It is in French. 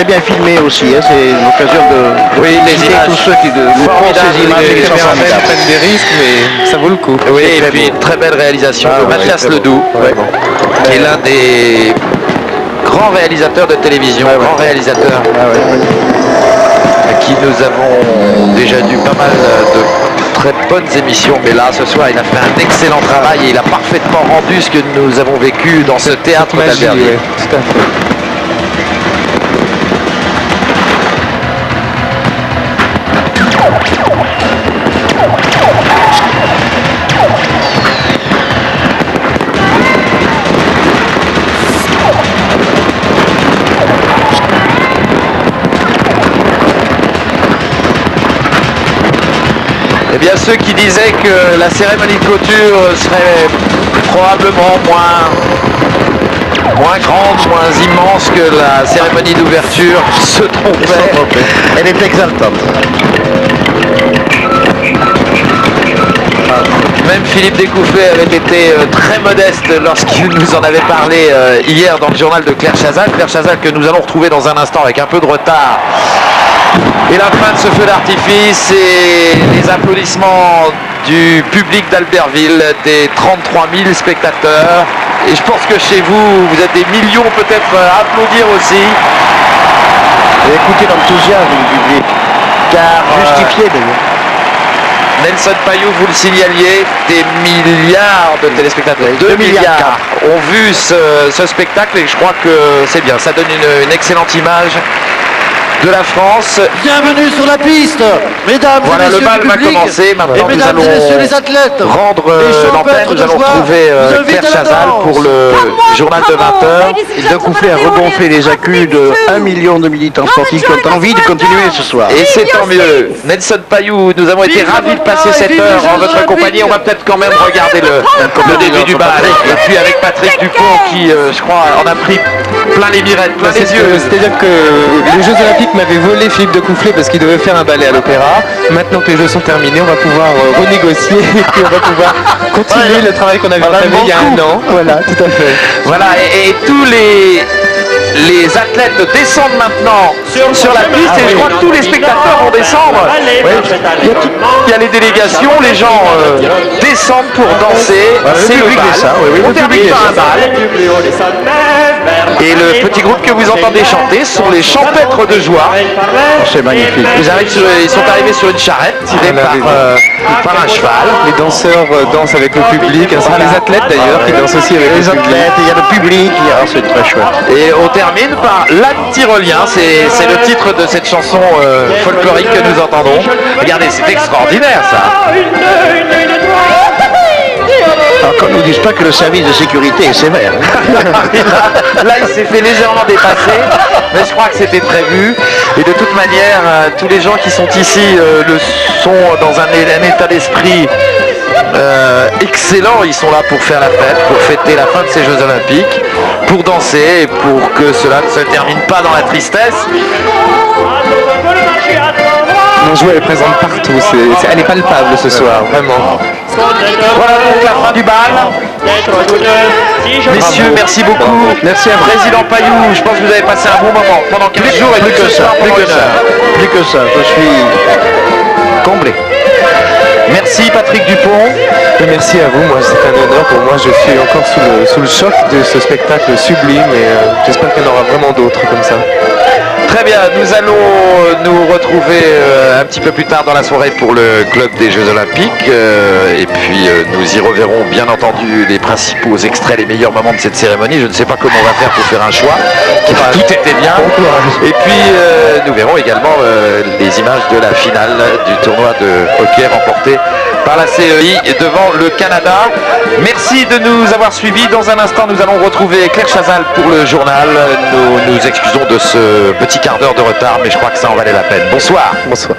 très bien filmé aussi, hein, c'est l'occasion de les citer images tous ceux qui font ces images. Les qui sont caméramans formidables. prennent des risques, mais ça vaut le coup. Oui, et très puis beau. une très belle réalisation de ouais, Mathias très beau. Ledoux, Vraiment. qui est l'un des grands réalisateurs de télévision, grand réalisateur, à qui nous avons déjà dû pas mal de très bonnes émissions, mais là ce soir il a fait un excellent travail et il a parfaitement rendu ce que nous avons vécu dans ce théâtre d'Albertville. Ouais, tout à fait. Eh bien, ceux qui disaient que la cérémonie de clôture serait probablement moins grande, moins immense que la cérémonie d'ouverture se trompaient. Elle est exaltante. Même Philippe Découfflet avait été très modeste lorsqu'il nous en avait parlé hier dans le journal de Claire Chazal. Claire Chazal que nous allons retrouver dans un instant avec un peu de retard. Et la fin de ce feu d'artifice et les applaudissements du public d'Albertville, des 33 000 spectateurs. Et je pense que chez vous, vous êtes des millions peut-être à applaudir aussi. Et écoutez l'enthousiasme du public, Car justifié d'ailleurs. Nelson Payou, vous le signaliez, des milliards de téléspectateurs, 2 milliards ont vu ce spectacle et je crois que c'est bien, ça donne une excellente image de la France. Bienvenue sur la piste, mesdames Voilà, et messieurs le bal du va public. commencer. Maintenant, Et nous mesdames et messieurs les athlètes, rendre les l'antenne. champêtres Nous de allons joie, retrouver vous invite Claire à la Chazal danse. pour le journal de 20h. Découfflet a regonflé les accus de 1 million de militants sportifs qui ont envie de continuer ce soir. Et c'est tant mieux. Nelson Payou, nous avons été ravis de passer cette heure en votre compagnie. On va peut-être quand même regarder le début du bal. Et puis avec Patrick Dupont qui, je crois, en a pris plein les mirettes, plein les yeux. C'est-à-dire que les Jeux Olympiques m'avaient volé Philippe Découfflet parce qu'il devait faire un ballet à l'opéra. Maintenant que les Jeux sont terminés, on va pouvoir renégocier et puis on va pouvoir continuer le travail qu'on avait entamé il y a un an. Voilà, tout à fait. Voilà, et tous les athlètes descendent maintenant sur la piste et je crois que tous les spectateurs vont descendre. Il y a les délégations, les gens descendent pour danser. C'est le bal. On termine par un bal. Et le petit groupe que vous entendez chanter sont les champêtres de joie. C'est magnifique. Ils sont arrivés sur une charrette tirée par un cheval. Les danseurs dansent avec le public, ainsi que les athlètes d'ailleurs qui dansent aussi avec Les le public. athlètes, il y a le public, c'est très chouette. Et on termine par l'âne tyrolien, c'est le titre de cette chanson folklorique que nous entendons. Regardez, c'est extraordinaire ça. Alors qu'on ne nous dise pas que le service de sécurité est sévère. Là, il s'est fait légèrement dépasser, mais je crois que c'était prévu. Et de toute manière, tous les gens qui sont ici le sont dans un état d'esprit excellent. Ils sont là pour faire la fête, pour fêter la fin de ces Jeux Olympiques, pour danser et pour que cela ne se termine pas dans la tristesse. Mon jouet est présente partout, elle est palpable ce soir, vraiment. Voilà donc la fin du bal. Messieurs, merci beaucoup. Merci à Président Payou. Je pense que vous avez passé un bon moment pendant 15 jours et plus que ça. Plus que ça, je suis comblé. Merci Patrick Dupont. Et merci à vous, moi c'est un honneur pour moi, je suis encore sous le choc de ce spectacle sublime et j'espère qu'il y en aura vraiment d'autres comme ça. Très bien, nous allons nous retrouver un petit peu plus tard dans la soirée pour le club des Jeux Olympiques et puis nous y reverrons bien entendu les principaux extraits, les meilleurs moments de cette cérémonie. Je ne sais pas comment on va faire pour faire un choix, tout était bien. Et puis nous verrons également les images de la finale du tournoi de hockey remporté par la CEI devant le Canada. Merci de nous avoir suivis. Dans un instant, nous allons retrouver Claire Chazal pour le journal. Nous nous excusons de ce petit quart d'heure de retard, mais je crois que ça en valait la peine. Bonsoir. Bonsoir.